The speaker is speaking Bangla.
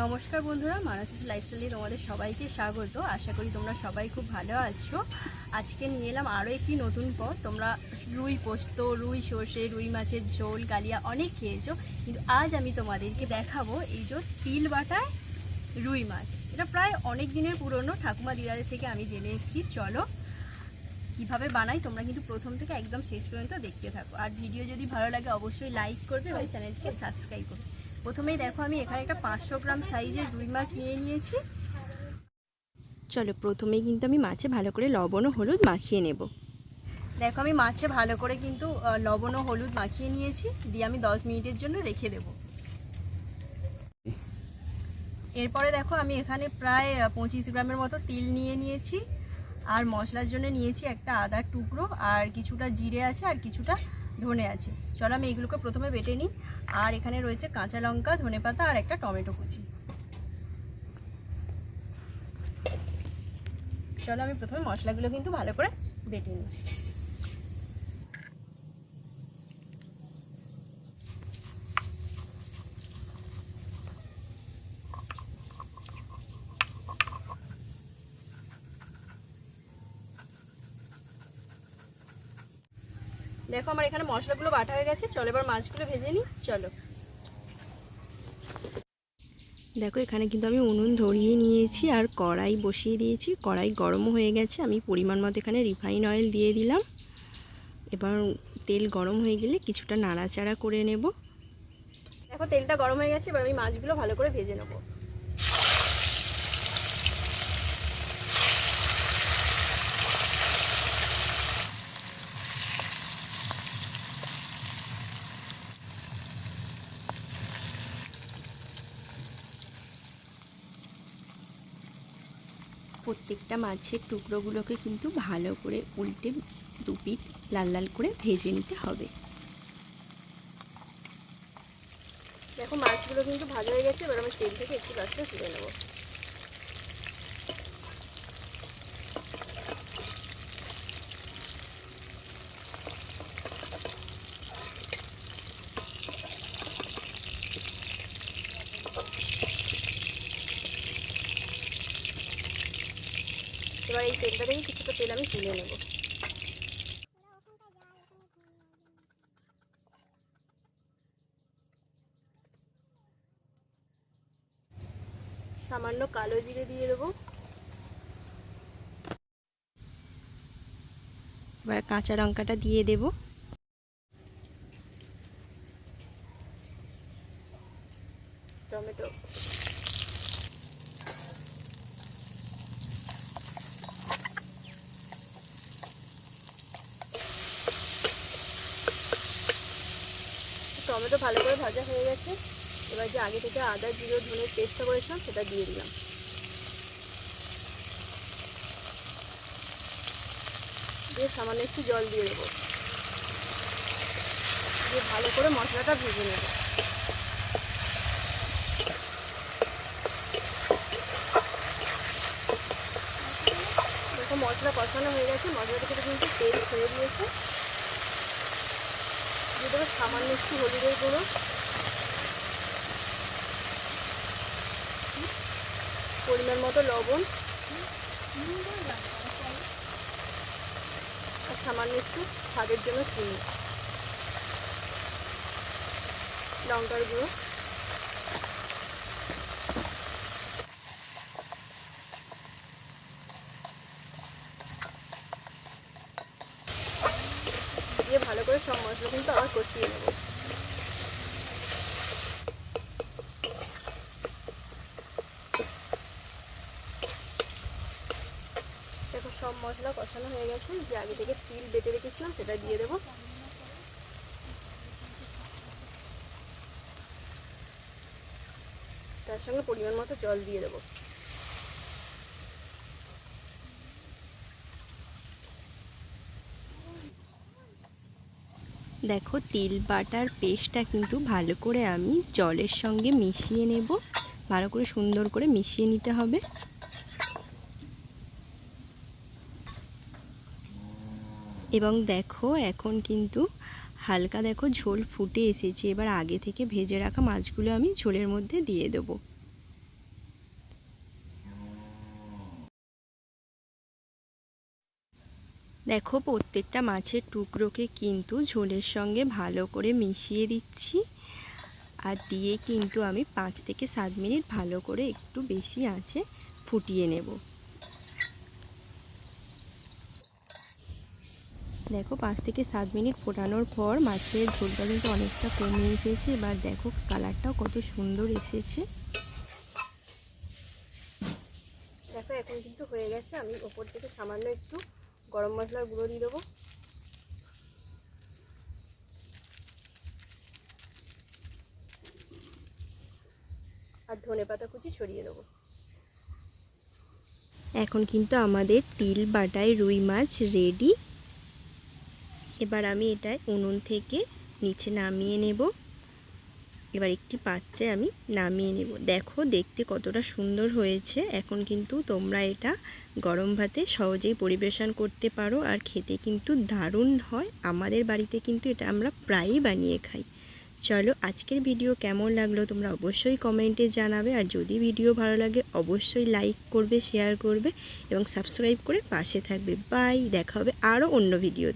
নমস্কার বন্ধুরা, মানসিস লাইফস্টাইলে তোমাদের সবাইকে স্বাগত। আশা করি তোমরা সবাই খুব ভালো আছো। আজকে নিয়ে এলাম আরও একটি নতুন পদ। তোমরা রুই পোস্ত, রুই সর্ষে, রুই মাছের ঝোল, কালিয়া অনেক খেয়েছো, কিন্তু আজ আমি তোমাদেরকে দেখাবো এই যে তিল বাটায় রুই মাছ। এটা প্রায় অনেক দিনের পুরনো, ঠাকুমা দিদাদের থেকে আমি জেনে এসেছি। চলো কীভাবে বানাই তোমরা কিন্তু প্রথম থেকে একদম শেষ পর্যন্ত দেখতে থাকো। আর ভিডিও যদি ভালো লাগে অবশ্যই লাইক করবে এবং চ্যানেলটিকে সাবস্ক্রাইব করবে। প্রথমেই দেখো আমি এখানে একটা 500 গ্রাম সাইজের রুই মাছ নিয়ে নিয়েছি। চলো প্রথমেই কিন্তু আমি মাছে ভালো করে লবণ ও হলুদ মাখিয়ে নেব। দেখো আমি মাছে ভালো করে কিন্তু লবণ ও হলুদ মাখিয়ে নিয়েছি, দিয়ে আমি 10 মিনিটের জন্য রেখে দেব। এরপরে দেখো আমি এখানে প্রায় 25 গ্রামের মতো তিল নিয়ে নিয়েছি, আর মশলার জন্য নিয়েছি একটা আদার টুকরো, আর কিছুটা জিরে আছে, আর কিছুটা ধনে আছে। চলো আমি এগুলোকে প্রথমে বেটে নিই। আর এখানে রয়েছে কাঁচা লঙ্কা, ধনেপাতা আর একটা টমেটো কুচি। চলো আমি প্রথমে মশলাগুলো কিন্তু ভালো করে বেটে নিই। দেখো আমার এখানে মশলাগুলো বাটা হয়ে গেছে। চলো এবার মাছগুলো ভেজে নিই। চলো দেখো এখানে কিন্তু আমি উনুন ধরিয়ে নিয়েছি আর কড়াই বসিয়ে দিয়েছি। কড়াই গরম হয়ে গেছে, আমি পরিমাণ মতো এখানে রিফাইন অয়েল দিয়ে দিলাম। এবার তেল গরম হয়ে গেলে কিছুটা নাড়াচাড়া করে নেব। দেখো তেলটা গরম হয়ে গেছে, এবার আমি মাছগুলো ভালো করে ভেজে নেব। প্রত্যেকটা মাছের টুকরোগুলোকে কিন্তু ভালো করে উল্টে দুপিট লাল লাল করে ভেজে নিতে হবে। দেখো মাছগুলো কিন্তু ভাজা হয়ে গেছে, এবার আমি তেল থেকে একটু লাস্টে তুলে নেব। এবার এই তেলটা থেকে কিছুটা তেল আমি তুলে নেব। সামান্য কালো জিরে দিয়ে দেবো। এবার কাঁচা লঙ্কাটা দিয়ে দেব। টমেটো, টমেটো ভালো করে ভাজা হয়ে গেছে। এবার যে আগে থেকে আদা জিরে ধনের পেস্টটা করেছিলাম সেটা দিয়ে দিলাম। দিয়ে সামান্য একটু জল দিয়ে দেবো, দিয়ে ভালো করে মশলাটা ভেজে নেব। দেখো মশলা কষানো হয়ে গেছে, মশলাটা থেকে কিন্তু তেল ছেড়ে দিয়েছে। দিয়ে দেবো সামান্য একটু হলুদের গুঁড়ো, পরিমাণ মতো লবণ, আর সামান্য একটু স্বাদের জন্য চিনি, লঙ্কার গুঁড়ো। দিয়ে ভালো করে সব মশলা কিন্তু আবার কষিয়ে নেব। দেখো সব মশলা কষানো হয়ে গেছে, যে আগে থেকে তিল বেটে রেখেছিলাম সেটা দিয়ে দেবো। তার সঙ্গে পরিমাণ মতো জল দিয়ে দেবো। দেখো তিল বাটার পেস্টটা কিন্তু ভালো করে আমি জলের সঙ্গে মিশিয়ে নেব। ভালো করে সুন্দর করে মিশিয়ে নিতে হবে। এবং দেখো এখন কিন্তু হালকা দেখো ঝোল ফুটে এসেছে। এবার আগে থেকে ভেজে রাখা মাছগুলো আমি ঝোলের মধ্যে দিয়ে দেবো। দেখো প্রত্যেকটা মাছের টুকরোকে কিন্তু ঝোলের সঙ্গে ভালো করে মিশিয়ে দিচ্ছি, আর দিয়ে কিন্তু আমি 5 থেকে 7 মিনিট ভালো করে একটু বেশি আঁচে ফুটিয়ে নেব। দেখো 5 থেকে 7 মিনিট ফোটানোর পর মাছের ঝোলটা কিন্তু অনেকটা কমে এসেছে। এবার দেখো কালারটাও কত সুন্দর এসেছে। দেখো এখন কিন্তু হয়ে গেছে। আমি ওপর থেকে সামান্য একটু গরম মশলার গুঁড়ো দিয়ে দেবো। আর ধনেপাতা কুচি ছড়িয়ে দেবো। এখন কিন্তু আমাদের তিল বাটাই রুই মাছ রেডি। এবার আমি এটা উনুন থেকে নিচে নামিয়ে নেব। এবার একটি পাত্রে আমি নামিয়ে নেব। দেখো দেখতে কতটা সুন্দর হয়েছে। এখন কিন্তু তোমরা এটা গরম ভাতে সহজেই পরিবেশন করতে পারো, আর খেতে কিন্তু দারুণ হয়। আমাদের বাড়িতে কিন্তু এটা আমরা প্রায়ই বানিয়ে খাই। চলো আজকের ভিডিও কেমন লাগলো তোমরা অবশ্যই কমেন্টে জানাবে, আর যদি ভিডিও ভালো লাগে অবশ্যই লাইক করবে, শেয়ার করবে এবং সাবস্ক্রাইব করে পাশে থাকবে। বাই, দেখা হবে আরও অন্য ভিডিওতে।